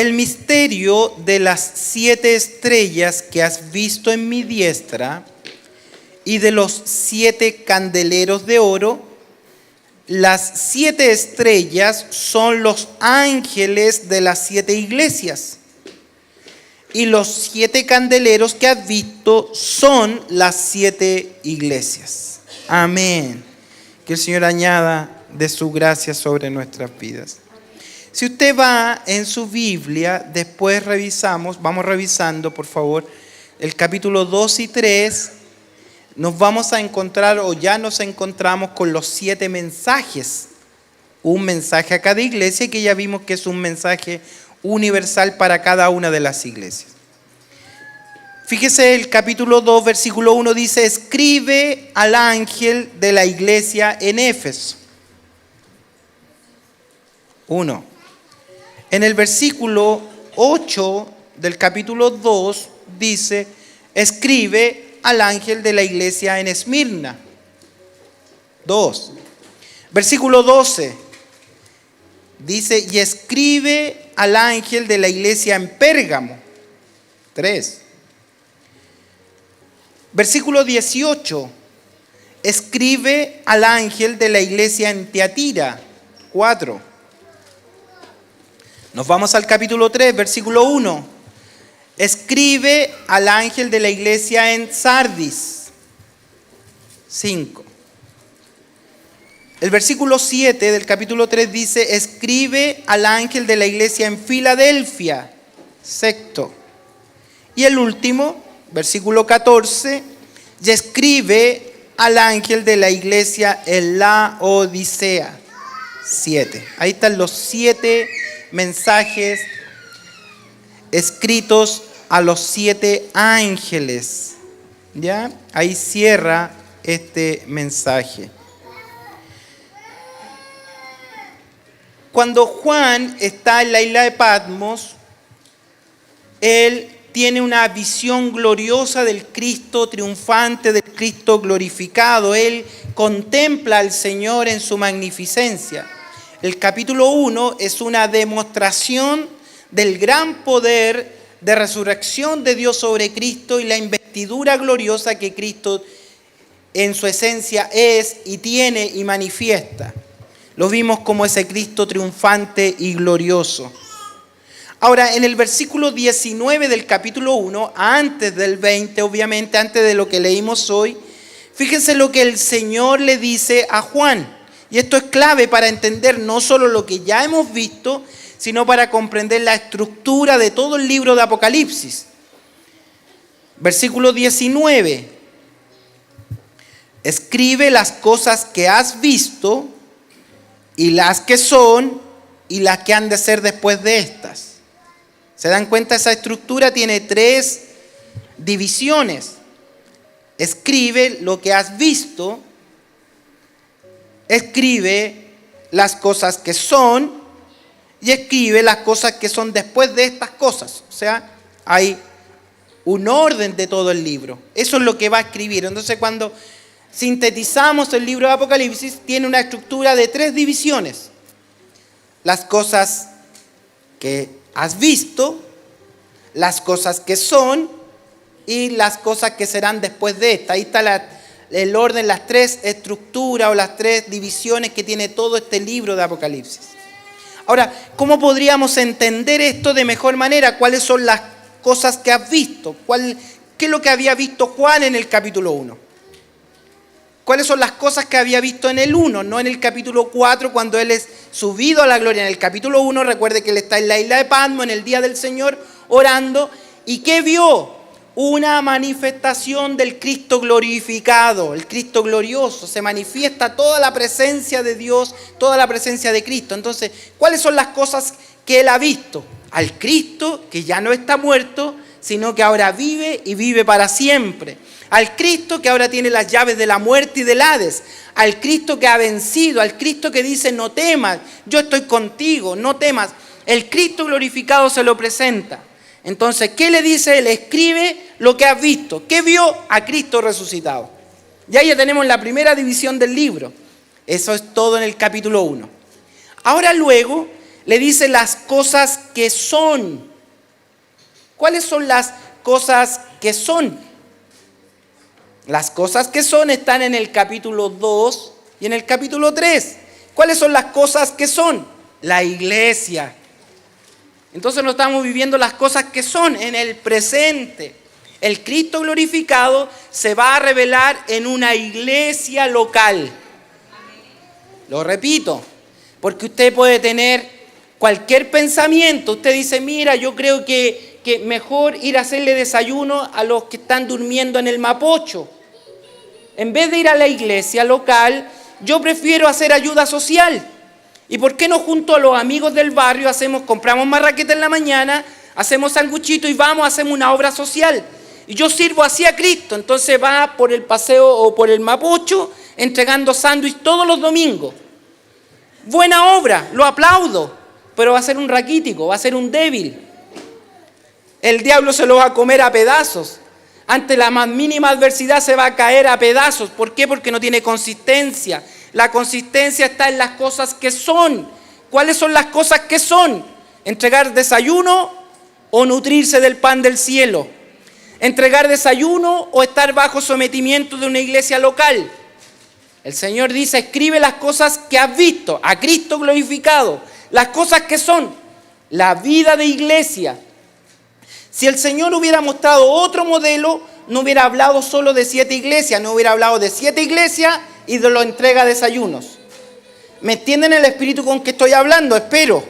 el misterio de las 7 estrellas que has visto en mi diestra y de los 7 candeleros de oro. Las 7 estrellas son los ángeles de las 7 iglesias. Y los 7 candeleros que has visto son las 7 iglesias. Amén. Que el Señor añada de su gracia sobre nuestras vidas. Si usted va en su Biblia, después vamos revisando, por favor, el capítulo 2 y 3, nos vamos a encontrar, o ya nos encontramos con los 7 mensajes. Un mensaje a cada iglesia, que ya vimos que es un mensaje universal para cada una de las iglesias. Fíjese, el capítulo 2, versículo 1 dice: escribe al ángel de la iglesia en Éfeso. 1. En el versículo 8 del capítulo 2 dice: escribe al ángel de la iglesia en Esmirna. 2. Versículo 12 dice: y escribe al ángel de la iglesia en Pérgamo. 3. Versículo 18: escribe al ángel de la iglesia en Tiatira. 4. Nos vamos al capítulo 3, versículo 1. Escribe al ángel de la iglesia en Sardis. 5. El versículo 7 del capítulo 3 dice: escribe al ángel de la iglesia en Filadelfia. 6. Y el último, versículo 14, y escribe al ángel de la iglesia en Laodicea. 7. Ahí están los 7 mensajes escritos a los 7 ángeles. ¿Ya? Ahí cierra este mensaje. Cuando Juan está en la isla de Patmos, él tiene una visión gloriosa del Cristo triunfante, del Cristo glorificado. Él contempla al Señor en su magnificencia. El capítulo 1 es una demostración del gran poder de resurrección de Dios sobre Cristo y la investidura gloriosa que Cristo en su esencia es y tiene y manifiesta. Lo vimos como ese Cristo triunfante y glorioso. Ahora, en el versículo 19 del capítulo 1, antes del 20, obviamente, antes de lo que leímos hoy, fíjense lo que el Señor le dice a Juan. Y esto es clave para entender no solo lo que ya hemos visto, sino para comprender la estructura de todo el libro de Apocalipsis. Versículo 19. Escribe las cosas que has visto y las que son y las que han de ser después de estas. ¿Se dan cuenta? Esa estructura tiene 3 divisiones. Escribe lo que has visto. Escribe las cosas que son y escribe las cosas que son después de estas cosas. O sea, hay un orden de todo el libro. Eso es lo que va a escribir. Entonces, cuando sintetizamos el libro de Apocalipsis, tiene una estructura de 3 divisiones. Las cosas que has visto, las cosas que son y las cosas que serán después de esta. Ahí está el orden, las 3 estructuras o las 3 divisiones que tiene todo este libro de Apocalipsis. Ahora, ¿cómo podríamos entender esto de mejor manera? ¿Cuáles son las cosas que has visto? ¿Qué es lo que había visto Juan en el capítulo 1? ¿Cuáles son las cosas que había visto en el 1? No en el capítulo 4, cuando él es subido a la gloria. En el capítulo 1, recuerde que él está en la isla de Patmos, en el día del Señor, orando. ¿Y qué vio? Una manifestación del Cristo glorificado, el Cristo glorioso. Se manifiesta toda la presencia de Dios, toda la presencia de Cristo. Entonces, ¿cuáles son las cosas que él ha visto? Al Cristo que ya no está muerto, sino que ahora vive y vive para siempre. Al Cristo que ahora tiene las llaves de la muerte y del Hades. Al Cristo que ha vencido, al Cristo que dice: no temas, yo estoy contigo, no temas. El Cristo glorificado se lo presenta. Entonces, ¿qué le dice él? Escribe lo que has visto. ¿Qué vio? A Cristo resucitado. Ya tenemos la primera división del libro. Eso es todo en el capítulo 1. Ahora luego le dice las cosas que son. ¿Cuáles son las cosas que son? Las cosas que son están en el capítulo 2 y en el capítulo 3. ¿Cuáles son las cosas que son? La iglesia. Entonces no estamos viviendo las cosas que son en el presente. El Cristo glorificado se va a revelar en una iglesia local. Lo repito, porque usted puede tener cualquier pensamiento. Usted dice, mira, yo creo que mejor ir a hacerle desayuno a los que están durmiendo en el Mapocho. En vez de ir a la iglesia local, yo prefiero hacer ayuda social. ¿Y por qué no junto a los amigos del barrio compramos marraqueta en la mañana, hacemos sanguchito y hacemos una obra social? Y yo sirvo así a Cristo. Entonces va por el paseo o por el Mapocho entregando sándwich todos los domingos. Buena obra, lo aplaudo, pero va a ser un raquítico, va a ser un débil. El diablo se lo va a comer a pedazos. Ante la más mínima adversidad se va a caer a pedazos. ¿Por qué? Porque no tiene consistencia. La consistencia está en las cosas que son. ¿Cuáles son las cosas que son? Entregar desayuno o nutrirse del pan del cielo. Entregar desayuno o estar bajo sometimiento de una iglesia local. El Señor dice, escribe las cosas que has visto, a Cristo glorificado. Las cosas que son la vida de iglesia. Si el Señor hubiera mostrado otro modelo, no hubiera hablado solo de 7 iglesias, no hubiera hablado de 7 iglesias y de la entrega de desayunos. ¿Me entienden el espíritu con que estoy hablando? Espero.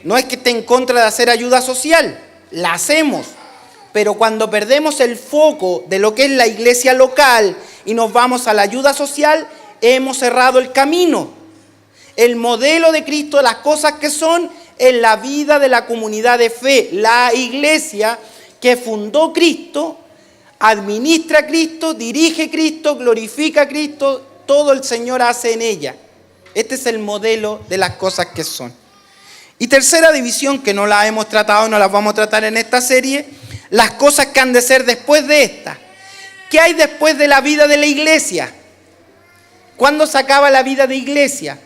No es que esté en contra de hacer ayuda social, la hacemos. Pero cuando perdemos el foco de lo que es la iglesia local y nos vamos a la ayuda social, hemos cerrado el camino. El modelo de Cristo, las cosas que son en la vida de la comunidad de fe, la iglesia que fundó Cristo, administra a Cristo, dirige a Cristo, glorifica a Cristo, todo el Señor hace en ella. Este es el modelo de las cosas que son. Y tercera división, que no la hemos tratado, no las vamos a tratar en esta serie, las cosas que han de ser después de esta. ¿Qué hay después de la vida de la iglesia? ¿Cuándo se acaba la vida de iglesia?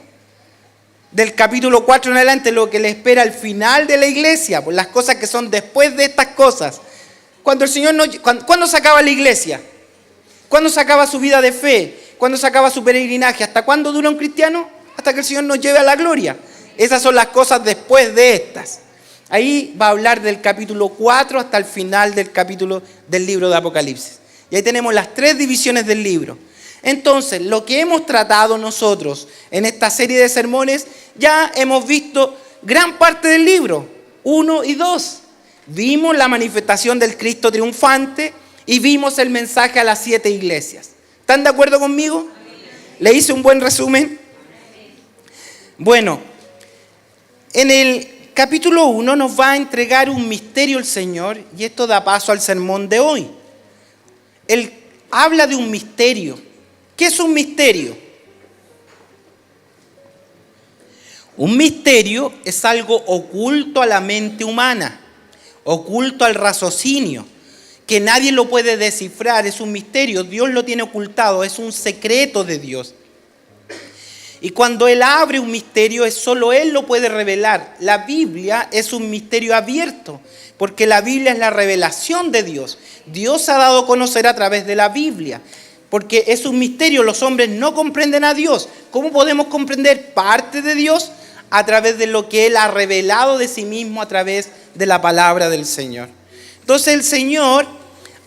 Del capítulo 4 en adelante, lo que le espera al final de la iglesia, pues las cosas que son después de estas cosas. ¿Cuándo se acaba la iglesia? ¿Cuándo se acaba su vida de fe? ¿Cuándo se acaba su peregrinaje? ¿Hasta cuándo dura un cristiano? Hasta que el Señor nos lleve a la gloria. Esas son las cosas después de estas. Ahí va a hablar del capítulo 4 hasta el final del capítulo del libro de Apocalipsis. Y ahí tenemos las 3 divisiones del libro. Entonces, lo que hemos tratado nosotros en esta serie de sermones, ya hemos visto gran parte del libro, 1 y 2. Vimos la manifestación del Cristo triunfante y vimos el mensaje a las 7 iglesias. ¿Están de acuerdo conmigo? ¿Le hice un buen resumen? Bueno, en el capítulo 1 nos va a entregar un misterio el Señor y esto da paso al sermón de hoy. Él habla de un misterio. ¿Qué es un misterio? Un misterio es algo oculto a la mente humana, oculto al raciocinio, que nadie lo puede descifrar, es un misterio, Dios lo tiene ocultado, es un secreto de Dios. Y cuando Él abre un misterio, solo Él lo puede revelar. La Biblia es un misterio abierto, porque la Biblia es la revelación de Dios. Dios se ha dado a conocer a través de la Biblia. Porque es un misterio, los hombres no comprenden a Dios. ¿Cómo podemos comprender parte de Dios? A través de lo que Él ha revelado de sí mismo a través de la palabra del Señor. Entonces el Señor,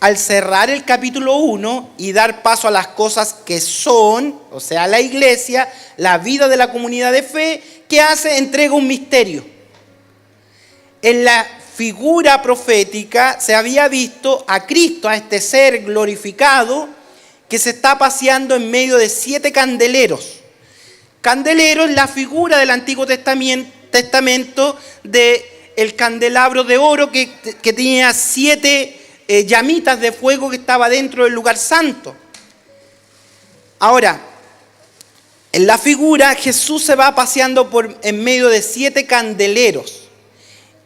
al cerrar el capítulo 1 y dar paso a las cosas que son, o sea, la iglesia, la vida de la comunidad de fe, ¿qué hace? Entrega un misterio. En la figura profética se había visto a Cristo, a este ser glorificado, que se está paseando en medio de 7 candeleros. Candelero es la figura del Antiguo Testamento del candelabro de oro que tenía 7 llamitas de fuego que estaba dentro del lugar santo. Ahora, en la figura Jesús se va paseando en medio de 7 candeleros.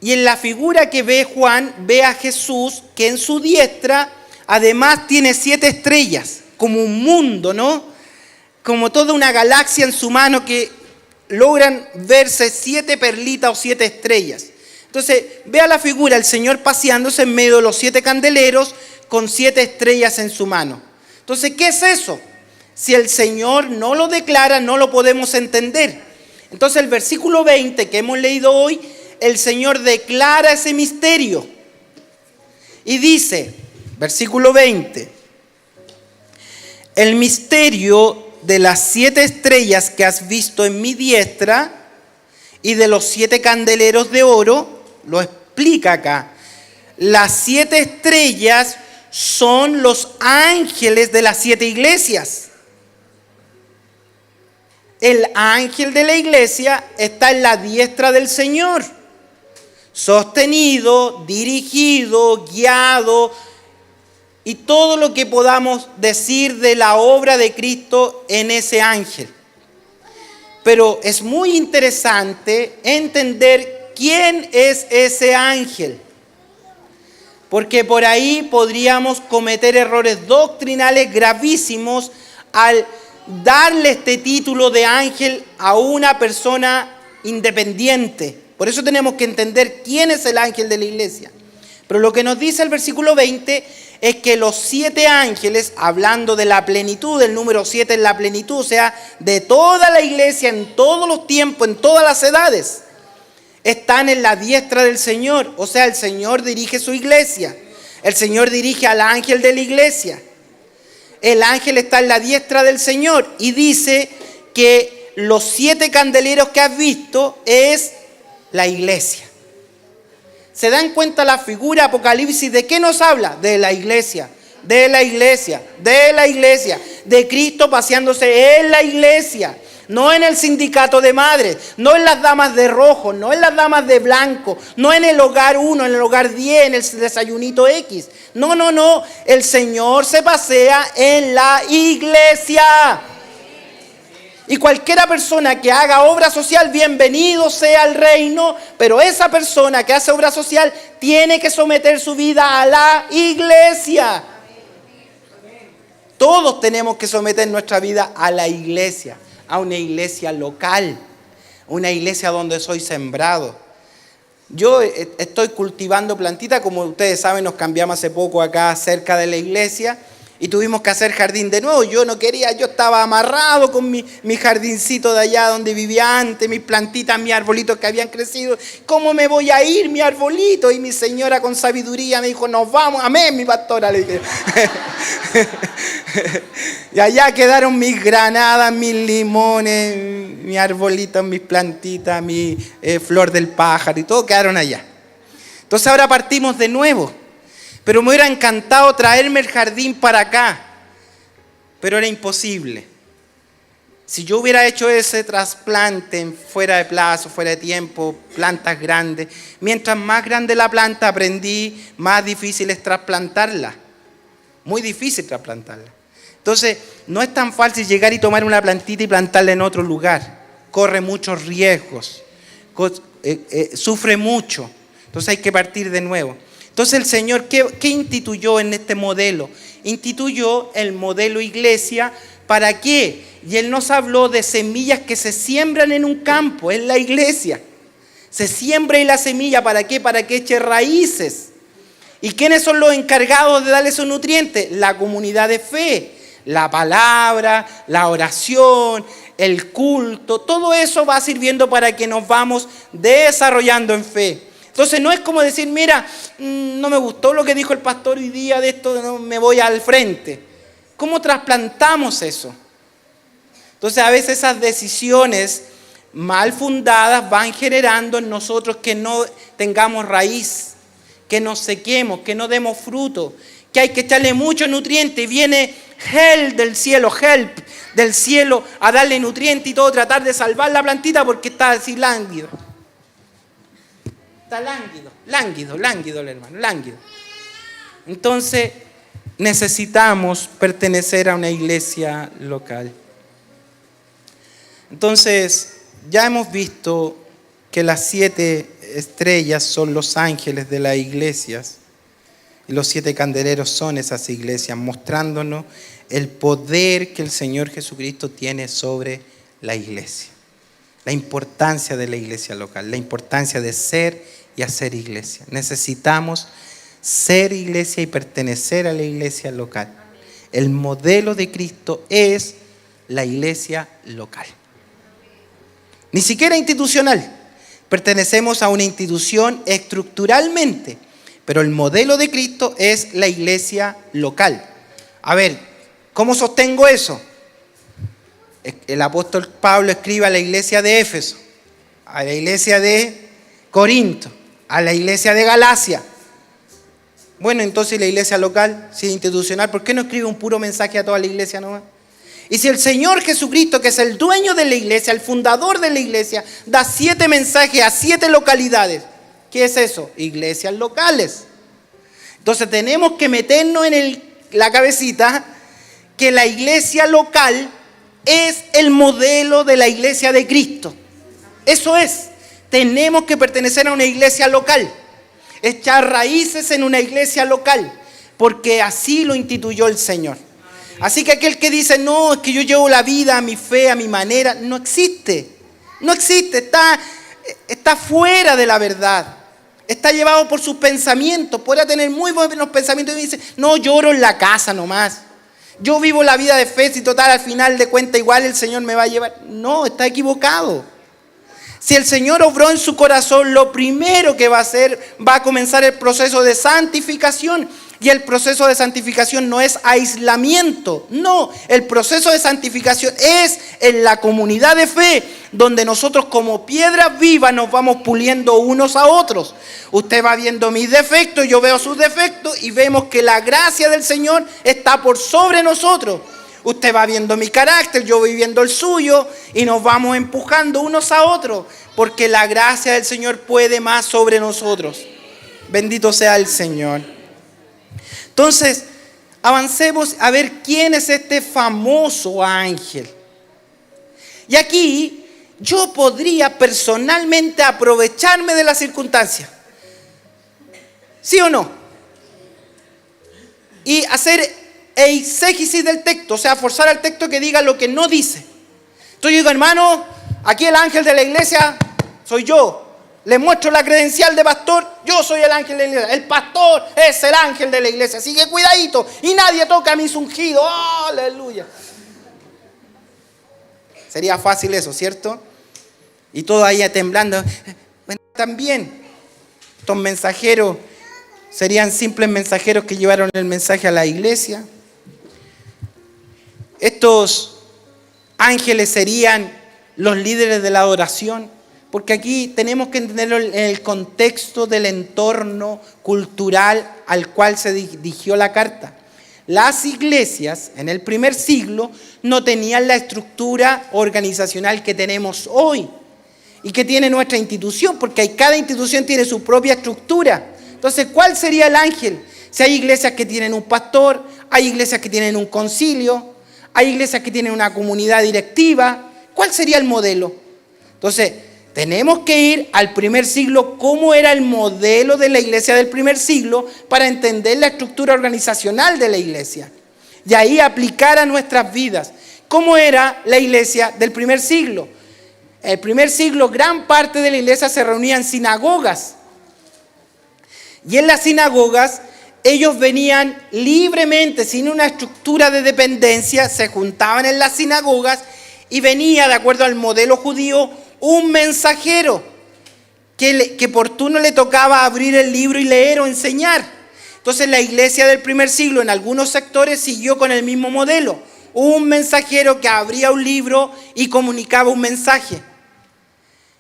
Y en la figura que ve Juan, ve a Jesús que en su diestra además tiene 7 estrellas. Como un mundo, ¿no? Como toda una galaxia en su mano que logran verse 7 perlitas o 7 estrellas. Entonces, vea la figura, el Señor paseándose en medio de los 7 candeleros con 7 estrellas en su mano. Entonces, ¿qué es eso? Si el Señor no lo declara, no lo podemos entender. Entonces, el versículo 20 que hemos leído hoy, el Señor declara ese misterio. Y dice, versículo 20, el misterio de las 7 estrellas que has visto en mi diestra y de los 7 candeleros de oro, lo explica acá. Las 7 estrellas son los ángeles de las 7 iglesias. El ángel de la iglesia está en la diestra del Señor, sostenido, dirigido, guiado, y todo lo que podamos decir de la obra de Cristo en ese ángel. Pero es muy interesante entender quién es ese ángel, porque por ahí podríamos cometer errores doctrinales gravísimos al darle este título de ángel a una persona independiente. Por eso tenemos que entender quién es el ángel de la iglesia. Pero lo que nos dice el versículo 20 es que los 7 ángeles, hablando de la plenitud, el número 7 es la plenitud, o sea, de toda la iglesia, en todos los tiempos, en todas las edades, están en la diestra del Señor. O sea, el Señor dirige su iglesia. El Señor dirige al ángel de la iglesia. El ángel está en la diestra del Señor y dice que los 7 candeleros que has visto es la iglesia. ¿Se dan cuenta la figura Apocalipsis de qué nos habla? De la iglesia, de la iglesia, de la iglesia, de Cristo paseándose en la iglesia, no en el sindicato de madres, no en las damas de rojo, no en las damas de blanco, no en el hogar 1, en el hogar 10, en el desayunito X. No, el Señor se pasea en la iglesia. Y cualquiera persona que haga obra social, bienvenido sea al reino, pero esa persona que hace obra social tiene que someter su vida a la iglesia. Todos tenemos que someter nuestra vida a la iglesia, a una iglesia local, una iglesia donde soy sembrado. Yo estoy cultivando plantitas, como ustedes saben, nos cambiamos hace poco acá cerca de la iglesia. Y tuvimos que hacer jardín de nuevo. Yo no quería, yo estaba amarrado con mi jardincito de allá donde vivía antes, mis plantitas, mis arbolitos que habían crecido. ¿Cómo me voy a ir, mi arbolito? Y mi señora con sabiduría me dijo, nos vamos, amén, mi pastora, le dije. Y allá quedaron mis granadas, mis limones, mis arbolitos, mis plantitas, mi flor del pájaro y todo quedaron allá. Entonces ahora partimos de nuevo. Pero me hubiera encantado traerme el jardín para acá, pero era imposible. Si yo hubiera hecho ese trasplante fuera de plazo, fuera de tiempo, plantas grandes, mientras más grande la planta aprendí, más difícil es trasplantarla. Muy difícil trasplantarla. Entonces, no es tan fácil llegar y tomar una plantita y plantarla en otro lugar. Corre muchos riesgos, sufre mucho. Entonces hay que partir de nuevo. Entonces el Señor, ¿qué instituyó en este modelo? Instituyó el modelo iglesia, ¿para qué? Y Él nos habló de semillas que se siembran en un campo, en la iglesia. Se siembra en la semilla, ¿para qué? Para que eche raíces. ¿Y quiénes son los encargados de darle esos nutrientes? La comunidad de fe, la palabra, la oración, el culto, todo eso va sirviendo para que nos vamos desarrollando en fe. Entonces no es como decir, mira, no me gustó lo que dijo el pastor hoy día de esto, no, me voy al frente. ¿Cómo trasplantamos eso? Entonces a veces esas decisiones mal fundadas van generando en nosotros que no tengamos raíz, que nos sequemos, que no demos fruto, que hay que echarle mucho nutriente y viene help del cielo a darle nutriente y todo, tratar de salvar la plantita porque está así lánguido. Está lánguido el hermano, lánguido. Entonces, necesitamos pertenecer a una iglesia local. Entonces, ya hemos visto que las 7 estrellas son los ángeles de las iglesias y los 7 candeleros son esas iglesias, mostrándonos el poder que el Señor Jesucristo tiene sobre la iglesia. la importancia de la iglesia local, la importancia de ser y hacer iglesia. Necesitamos ser iglesia y pertenecer a la iglesia local. El modelo de Cristo es la iglesia local. Ni siquiera institucional. Pertenecemos a una institución estructuralmente, pero el modelo de Cristo es la iglesia local. A ver, ¿cómo sostengo eso? El apóstol Pablo escribe a la iglesia de Éfeso, a la iglesia de Corinto, a la iglesia de Galacia. Bueno, entonces la iglesia local, si es institucional, ¿por qué no escribe un puro mensaje a toda la iglesia nomás? Y si el Señor Jesucristo, que es el dueño de la iglesia, el fundador de la iglesia, da 7 mensajes a 7 localidades, ¿qué es eso? Iglesias locales. Entonces tenemos que meternos en la cabecita que la iglesia local es el modelo de la iglesia de Cristo. Eso es. Tenemos que pertenecer a una iglesia local. Echar raíces en una iglesia local, porque así lo instituyó el Señor. Así que aquel que dice, no, es que yo llevo la vida a mi fe, a mi manera, no existe. No existe, está fuera de la verdad. Está llevado por sus pensamientos. Podrá tener muy buenos pensamientos y dice, no, yo oro en la casa nomás. Yo vivo la vida de fe, si total al final de cuentas igual el Señor me va a llevar. No, está equivocado. Si el Señor obró en su corazón, lo primero que va a hacer, va a comenzar el proceso de santificación. Y el proceso de santificación no es aislamiento, no, el proceso de santificación es en la comunidad de fe, donde nosotros como piedras vivas nos vamos puliendo unos a otros. Usted va viendo mis defectos, yo veo sus defectos y vemos que la gracia del Señor está por sobre nosotros. Usted va viendo mi carácter, yo voy viendo el suyo y nos vamos empujando unos a otros, porque la gracia del Señor puede más sobre nosotros. Bendito sea el Señor. Entonces, avancemos a ver quién es este famoso ángel. Y aquí yo podría personalmente aprovecharme de la circunstancia. ¿Sí o no? Y hacer eisegesis del texto, o sea, forzar al texto que diga lo que no dice. Entonces yo digo, hermano, aquí el ángel de la iglesia soy yo. Le muestro la credencial de pastor, yo soy el ángel de la iglesia. El pastor es el ángel de la iglesia, así que cuidadito. Y nadie toca mis ungidos. ¡Oh, aleluya! Sería fácil eso, ¿cierto? Y todo ahí temblando. Bueno, también estos mensajeros serían simples mensajeros que llevaron el mensaje a la iglesia. Estos ángeles serían los líderes de la adoración. Porque aquí tenemos que entenderlo en el contexto del entorno cultural al cual se dirigió la carta. Las iglesias en el primer siglo no tenían la estructura organizacional que tenemos hoy y que tiene nuestra institución, porque cada institución tiene su propia estructura. Entonces, ¿cuál sería el ángel? Si hay iglesias que tienen un pastor, hay iglesias que tienen un concilio, hay iglesias que tienen una comunidad directiva, ¿cuál sería el modelo? Entonces, tenemos que ir al primer siglo, cómo era el modelo de la iglesia del primer siglo, para entender la estructura organizacional de la iglesia. Y ahí aplicar a nuestras vidas. ¿Cómo era la iglesia del primer siglo? En el primer siglo, gran parte de la iglesia se reunía en sinagogas. Y en las sinagogas, ellos venían libremente, sin una estructura de dependencia, se juntaban en las sinagogas y venía, de acuerdo al modelo judío, un mensajero que por turno le tocaba abrir el libro y leer o enseñar. Entonces la iglesia del primer siglo en algunos sectores siguió con el mismo modelo. Un mensajero que abría un libro y comunicaba un mensaje,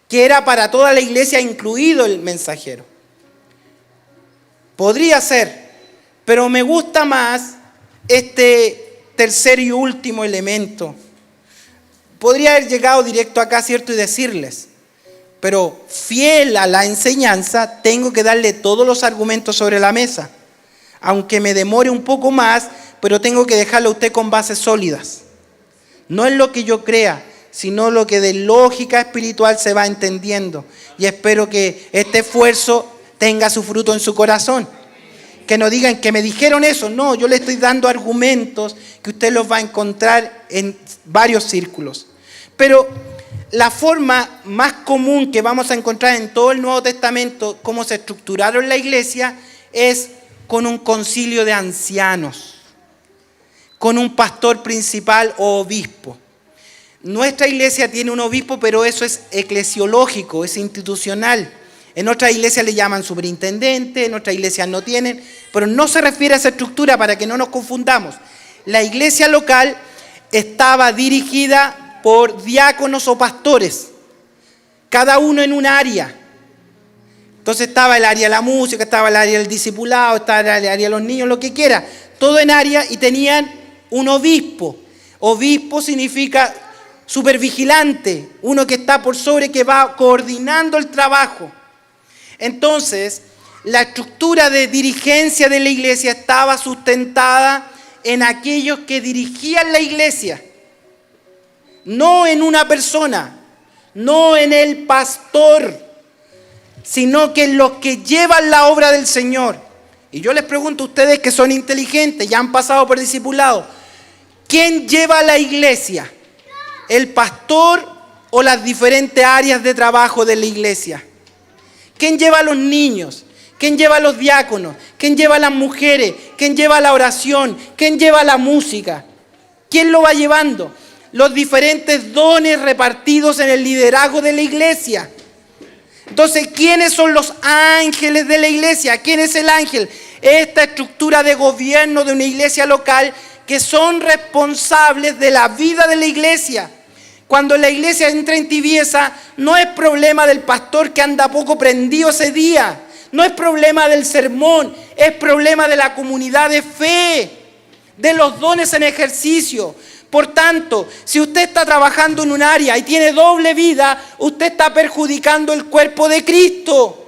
que era para toda la iglesia, incluido el mensajero. Podría ser, pero me gusta más este tercer y último elemento. Podría haber llegado directo acá, ¿cierto? Y decirles, pero fiel a la enseñanza, tengo que darle todos los argumentos sobre la mesa. Aunque me demore un poco más, pero tengo que dejarlo a usted con bases sólidas. No es lo que yo crea, sino lo que de lógica espiritual se va entendiendo. Y espero que este esfuerzo tenga su fruto en su corazón. Que no digan que me dijeron eso. No, yo le estoy dando argumentos que usted los va a encontrar en varios círculos. Pero la forma más común que vamos a encontrar en todo el Nuevo Testamento, cómo se estructuraron la iglesia, es con un concilio de ancianos, con un pastor principal o obispo. Nuestra iglesia tiene un obispo, pero eso es eclesiológico, es institucional. En otras iglesias le llaman superintendente, en otras iglesias no tienen, pero no se refiere a esa estructura para que no nos confundamos. La iglesia local estaba dirigida por diáconos o pastores, cada uno en un área. Entonces estaba el área de la música, estaba el área del discipulado, estaba el área de los niños, lo que quiera. Todo en área y tenían un obispo. Obispo significa supervigilante, uno que está por sobre, que va coordinando el trabajo. Entonces, la estructura de dirigencia de la iglesia estaba sustentada en aquellos que dirigían la iglesia, no en una persona, no en el pastor, sino que en los que llevan la obra del Señor. Y yo les pregunto a ustedes que son inteligentes, ya han pasado por discipulado, ¿quién lleva la iglesia? ¿El pastor o las diferentes áreas de trabajo de la iglesia? ¿Quién lleva a los niños? ¿Quién lleva a los diáconos? ¿Quién lleva a las mujeres? ¿Quién lleva la oración? ¿Quién lleva la música? ¿Quién lo va llevando? Los diferentes dones repartidos en el liderazgo de la iglesia. Entonces, ¿quiénes son los ángeles de la iglesia? ¿Quién es el ángel? Esta estructura de gobierno de una iglesia local que son responsables de la vida de la iglesia. Cuando la iglesia entra en tibieza, no es problema del pastor que anda poco prendido ese día. No es problema del sermón, es problema de la comunidad de fe, de los dones en ejercicio. Por tanto, si usted está trabajando en un área y tiene doble vida, usted está perjudicando el cuerpo de Cristo.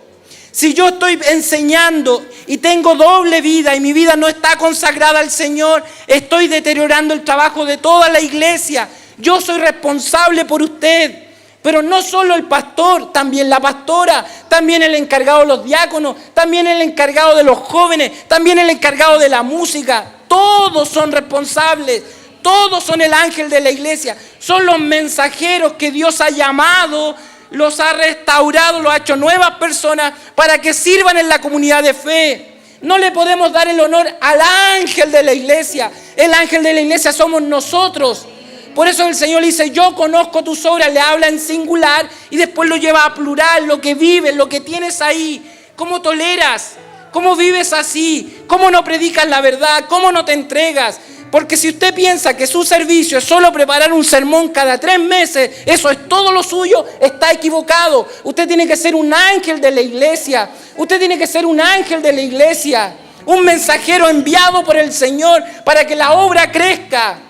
Si yo estoy enseñando y tengo doble vida y mi vida no está consagrada al Señor, estoy deteriorando el trabajo de toda la iglesia. Yo soy responsable por usted. Pero no solo el pastor, también la pastora, también el encargado de los diáconos, también el encargado de los jóvenes, también el encargado de la música. Todos son responsables, todos son el ángel de la iglesia. Son los mensajeros que Dios ha llamado, los ha restaurado, los ha hecho nuevas personas para que sirvan en la comunidad de fe. No le podemos dar el honor al ángel de la iglesia. El ángel de la iglesia somos nosotros. Por eso el Señor le dice, yo conozco tus obras, le habla en singular y después lo lleva a plural, lo que vives, lo que tienes ahí. ¿Cómo toleras? ¿Cómo vives así? ¿Cómo no predicas la verdad? ¿Cómo no te entregas? Porque si usted piensa que su servicio es solo preparar un sermón cada 3 meses, eso es todo lo suyo, está equivocado. Usted tiene que ser un ángel de la iglesia. Usted tiene que ser un ángel de la iglesia. Un mensajero enviado por el Señor para que la obra crezca.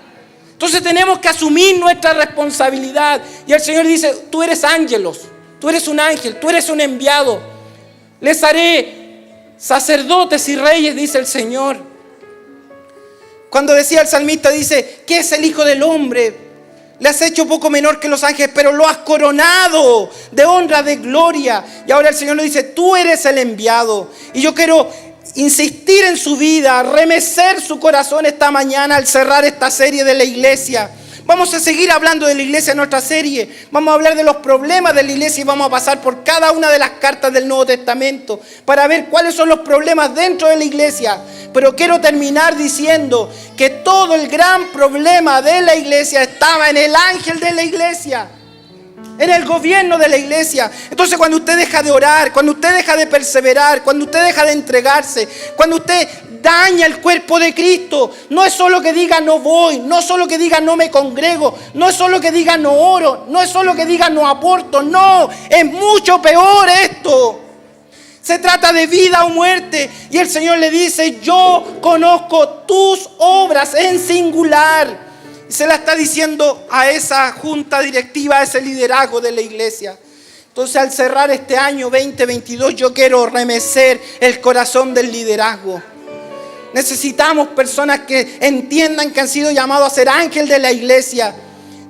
Entonces tenemos que asumir nuestra responsabilidad. Y el Señor dice, tú eres ángelos, tú eres un ángel, tú eres un enviado. Les haré sacerdotes y reyes, dice el Señor. Cuando decía el salmista, dice, ¿qué es el Hijo del Hombre? Le has hecho poco menor que los ángeles, pero lo has coronado de honra, de gloria. Y ahora el Señor le dice, tú eres el enviado. Y yo quiero insistir en su vida, remecer su corazón esta mañana al cerrar esta serie de la iglesia. Vamos a seguir hablando de la iglesia en nuestra serie. Vamos a hablar de los problemas de la iglesia y vamos a pasar por cada una de las cartas del Nuevo Testamento para ver cuáles son los problemas dentro de la iglesia. Pero quiero terminar diciendo que todo el gran problema de la iglesia estaba en el ángel de la iglesia, en el gobierno de la iglesia. Entonces, cuando usted deja de orar, cuando usted deja de perseverar, cuando usted deja de entregarse, cuando usted daña el cuerpo de Cristo, no es solo que diga no voy, no es solo que diga no me congrego, no es solo que diga no oro, no es solo que diga no aporto, no, es mucho peor esto. Se trata de vida o muerte. Y el Señor le dice, yo conozco tus obras en singular. Y se la está diciendo a esa junta directiva, a ese liderazgo de la iglesia. Entonces, al cerrar este año 2022, yo quiero remecer el corazón del liderazgo. Necesitamos personas que entiendan que han sido llamados a ser ángel de la iglesia.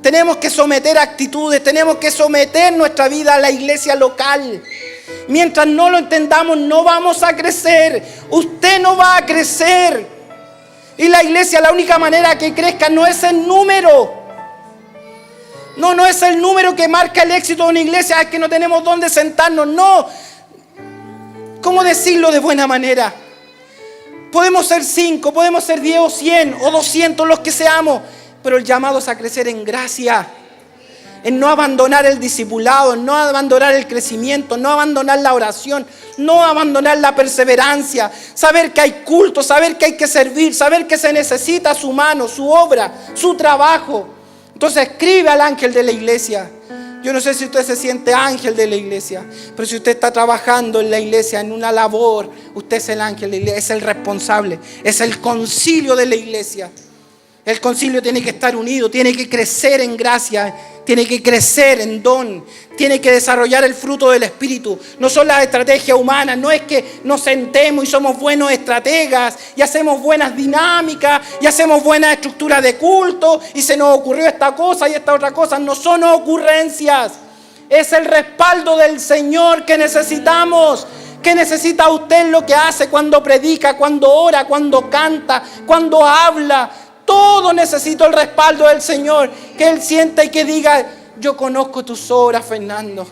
Tenemos que someter actitudes, tenemos que someter nuestra vida a la iglesia local. Mientras no lo entendamos, no vamos a crecer. Usted no va a crecer. Y la iglesia, la única manera que crezca no es en número. No es el número que marca el éxito de una iglesia, es que no tenemos dónde sentarnos. No. ¿Cómo decirlo de buena manera? Podemos ser 5, podemos ser 10 o 100 o 200 los que seamos, pero el llamado es a crecer en gracia, en no abandonar el discipulado, en no abandonar el crecimiento, no abandonar la oración, no abandonar la perseverancia, saber que hay culto, saber que hay que servir, saber que se necesita su mano, su obra, su trabajo. Entonces escribe al ángel de la iglesia. Yo no sé si usted se siente ángel de la iglesia, pero si usted está trabajando en la iglesia, en una labor, usted es el ángel de la iglesia, es el responsable, es el concilio de la iglesia. El concilio tiene que estar unido, tiene que crecer en gracia, tiene que crecer en don, tiene que desarrollar el fruto del Espíritu. No son las estrategias humanas, no es que nos sentemos y somos buenos estrategas y hacemos buenas dinámicas y hacemos buenas estructuras de culto y se nos ocurrió esta cosa y esta otra cosa. No son ocurrencias, es el respaldo del Señor que necesitamos. ¿Qué necesita usted en lo que hace cuando predica, cuando ora, cuando canta, cuando habla? Todo necesito el respaldo del Señor. Que Él sienta y que diga: yo conozco tus obras, Fernando.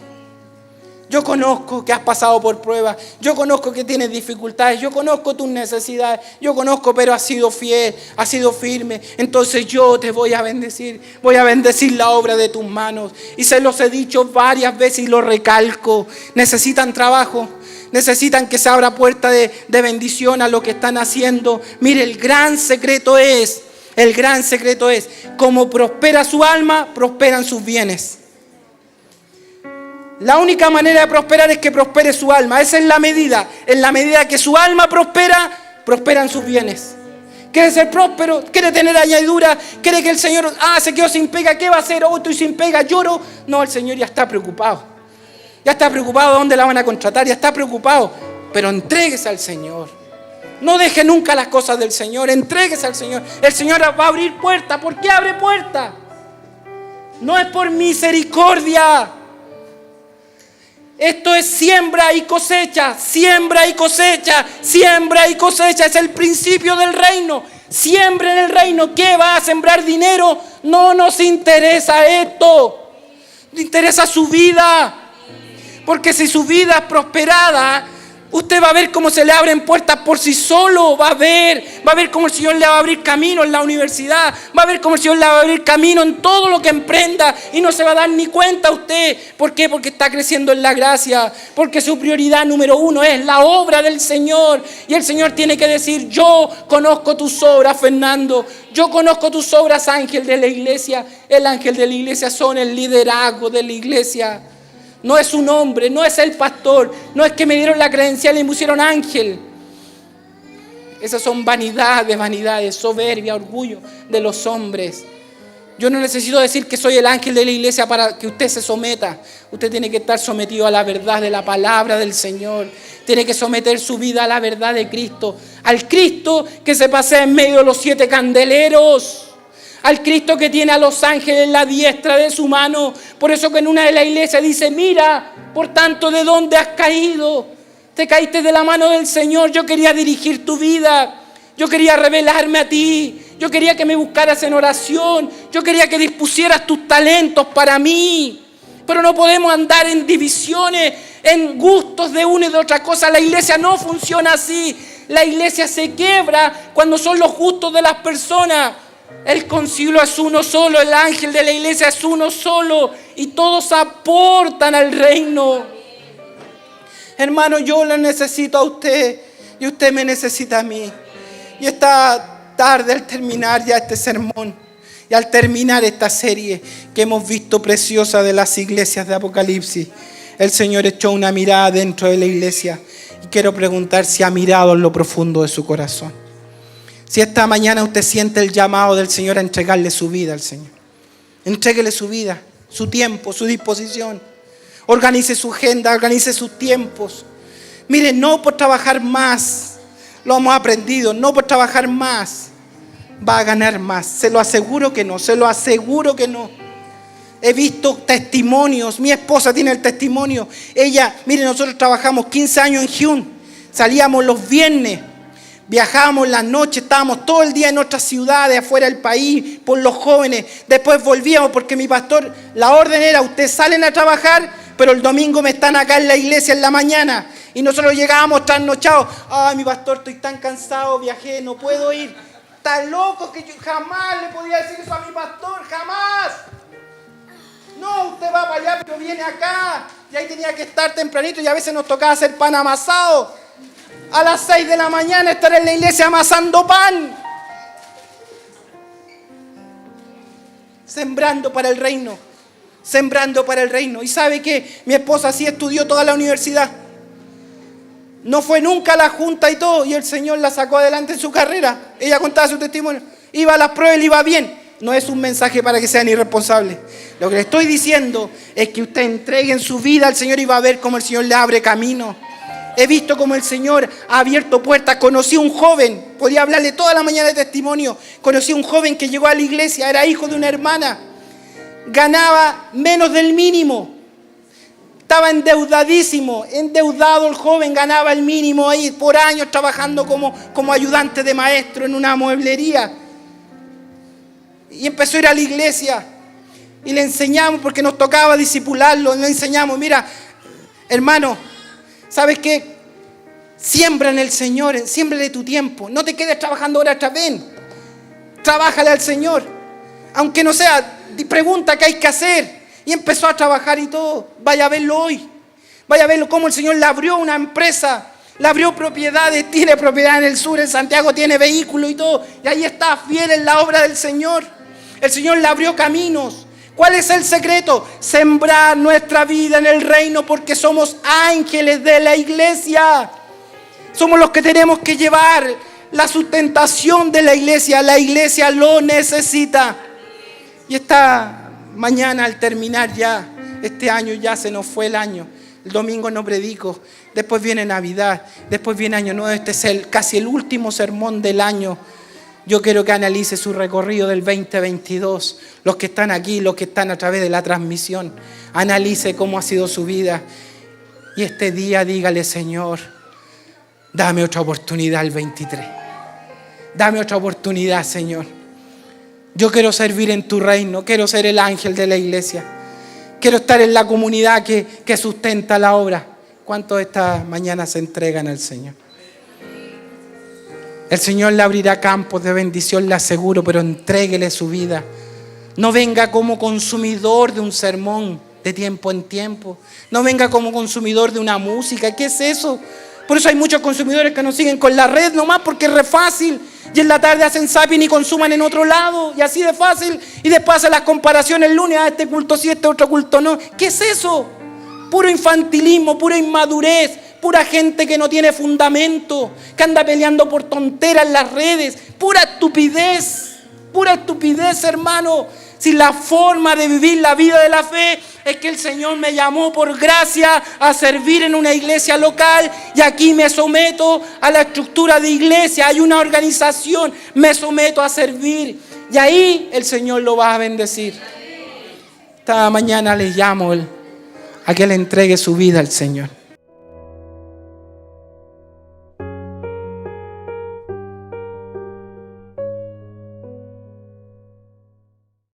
Yo conozco que has pasado por pruebas. Yo conozco que tienes dificultades. Yo conozco tus necesidades. Yo conozco, pero has sido fiel, has sido firme. Entonces yo te voy a bendecir. Voy a bendecir la obra de tus manos. Y se los he dicho varias veces y lo recalco. Necesitan trabajo. Necesitan que se abra puerta de bendición a lo que están haciendo. Mire, el gran secreto es, como prospera su alma, prosperan sus bienes. La única manera de prosperar es que prospere su alma. Esa es la medida. En la medida que su alma prospera, prosperan sus bienes. ¿Quiere ser próspero? ¿Quiere tener añadidura? ¿Quiere que el Señor, se quedó sin pega? ¿Qué va a hacer? Estoy sin pega, lloro. No, el Señor ya está preocupado. Ya está preocupado de dónde la van a contratar. Ya está preocupado. Pero entréguese al Señor. No deje nunca las cosas del Señor. Entréguese al Señor. El Señor va a abrir puertas. ¿Por qué abre puertas? No es por misericordia. Esto es siembra y cosecha. Siembra y cosecha. Siembra y cosecha. Es el principio del reino. Siembra en el reino. ¿Qué va a sembrar dinero? No nos interesa esto. Nos interesa su vida. Porque si su vida es prosperada, usted va a ver cómo se le abren puertas por sí solo. Va a ver cómo el Señor le va a abrir camino en la universidad. Va a ver cómo el Señor le va a abrir camino en todo lo que emprenda. Y no se va a dar ni cuenta usted. ¿Por qué? Porque está creciendo en la gracia. Porque su prioridad número 1 es la obra del Señor. Y el Señor tiene que decir: yo conozco tus obras, Fernando. Yo conozco tus obras, ángel de la iglesia. El ángel de la iglesia son el liderazgo de la iglesia. No es un hombre, no es el pastor, no es que me dieron la credencial y me pusieron ángel. Esas son vanidades, soberbia, orgullo de los hombres. Yo no necesito decir que soy el ángel de la iglesia para que usted se someta. Usted tiene que estar sometido a la verdad de la palabra del Señor. Tiene que someter su vida a la verdad de Cristo. Al Cristo que se pasea en medio de los 7 candeleros. Al Cristo que tiene a los ángeles en la diestra de su mano. Por eso que en una de las iglesias dice: mira, por tanto, ¿de dónde has caído? Te caíste de la mano del Señor. Yo quería dirigir tu vida. Yo quería revelarme a ti. Yo quería que me buscaras en oración. Yo quería que dispusieras tus talentos para mí. Pero no podemos andar en divisiones, en gustos de una y de otra cosa. La iglesia no funciona así. La iglesia se quiebra cuando son los gustos de las personas. El concilio es uno solo, el ángel de la iglesia es uno solo y todos aportan al reino. Hermano, yo le necesito a usted y usted me necesita a mí. Y esta tarde, al terminar ya este sermón y al terminar esta serie que hemos visto preciosa de las iglesias de Apocalipsis, el Señor echó una mirada dentro de la iglesia y quiero preguntar si ha mirado en lo profundo de su corazón. Si esta mañana usted siente el llamado del Señor a entregarle su vida al Señor. Entréguele su vida, su tiempo, su disposición. Organice su agenda, organice sus tiempos. Mire, no por trabajar más, lo hemos aprendido, no por trabajar más va a ganar más. Se lo aseguro que no, se lo aseguro que no. He visto testimonios, mi esposa tiene el testimonio. Ella, mire, nosotros trabajamos 15 años en Hyun, salíamos los viernes. Viajábamos las noches, estábamos todo el día en nuestras ciudades, afuera del país, por los jóvenes. Después volvíamos porque mi pastor, la orden era, ustedes salen a trabajar, pero el domingo me están acá en la iglesia en la mañana. Y nosotros llegábamos trasnochados. Ay, mi pastor, estoy tan cansado, viajé, no puedo ir. Tan loco que yo jamás le podía decir eso a mi pastor, jamás. No, usted va para allá, pero viene acá. Y ahí tenía que estar tempranito y a veces nos tocaba hacer pan amasado. A las 6 de la mañana estar en la iglesia amasando pan. Sembrando para el reino. Sembrando para el reino. Y sabe que mi esposa sí estudió toda la universidad. No fue nunca a la junta y todo. Y el Señor la sacó adelante en su carrera. Ella contaba su testimonio. Iba a las pruebas y le iba bien. No es un mensaje para que sean irresponsables. Lo que le estoy diciendo es que usted entregue en su vida al Señor y va a ver cómo el Señor le abre camino. He visto cómo el Señor ha abierto puertas. Conocí a un joven, podía hablarle toda la mañana de testimonio. Conocí a un joven que llegó a la iglesia, era hijo de una hermana. Ganaba menos del mínimo. Estaba endeudadísimo, endeudado el joven, ganaba el mínimo ahí por años trabajando como ayudante de maestro en una mueblería. Y empezó a ir a la iglesia y le enseñamos, porque nos tocaba discipularlo, le enseñamos, mira, hermano, ¿sabes qué? Siembra en el Señor, siémbrale tu tiempo. No te quedes trabajando horas tras ven. Trabájale al Señor. Aunque no sea, pregunta qué hay que hacer. Y empezó a trabajar y todo. Vaya a verlo hoy. Vaya a verlo cómo el Señor le abrió una empresa. Le abrió propiedades. Tiene propiedad en el sur, en Santiago tiene vehículo y todo. Y ahí está, fiel en la obra del Señor. El Señor le abrió caminos. ¿Cuál es el secreto? Sembrar nuestra vida en el reino, porque somos ángeles de la iglesia. Somos los que tenemos que llevar la sustentación de la iglesia. La iglesia lo necesita. Y esta mañana, al terminar ya este año, ya se nos fue el año. El domingo no predico. Después viene Navidad. Después viene Año Nuevo. Este es casi el último sermón del año. Yo quiero que analice su recorrido del 2022. Los que están aquí, los que están a través de la transmisión. Analice cómo ha sido su vida. Y este día dígale, Señor, dame otra oportunidad el 23. Dame otra oportunidad, Señor. Yo quiero servir en tu reino. Quiero ser el ángel de la iglesia. Quiero estar en la comunidad que sustenta la obra. ¿Cuántos esta mañana se entregan al Señor? El Señor le abrirá campos de bendición, le aseguro, pero entréguele su vida. No venga como consumidor de un sermón de tiempo en tiempo. No venga como consumidor de una música. ¿Qué es eso? Por eso hay muchos consumidores que nos siguen con la red nomás, porque es re fácil. Y en la tarde hacen zapping y consuman en otro lado. Y así de fácil. Y después hacen las comparaciones el lunes. Este culto sí, este otro culto no. ¿Qué es eso? Puro infantilismo, pura inmadurez. Pura gente que no tiene fundamento, que anda peleando por tonteras en las redes. Pura estupidez, hermano. Si la forma de vivir la vida de la fe es que el Señor me llamó por gracia a servir en una iglesia local y aquí me someto a la estructura de iglesia. Hay una organización, me someto a servir y ahí el Señor lo va a bendecir. Esta mañana les llamo a que le entregue su vida al Señor.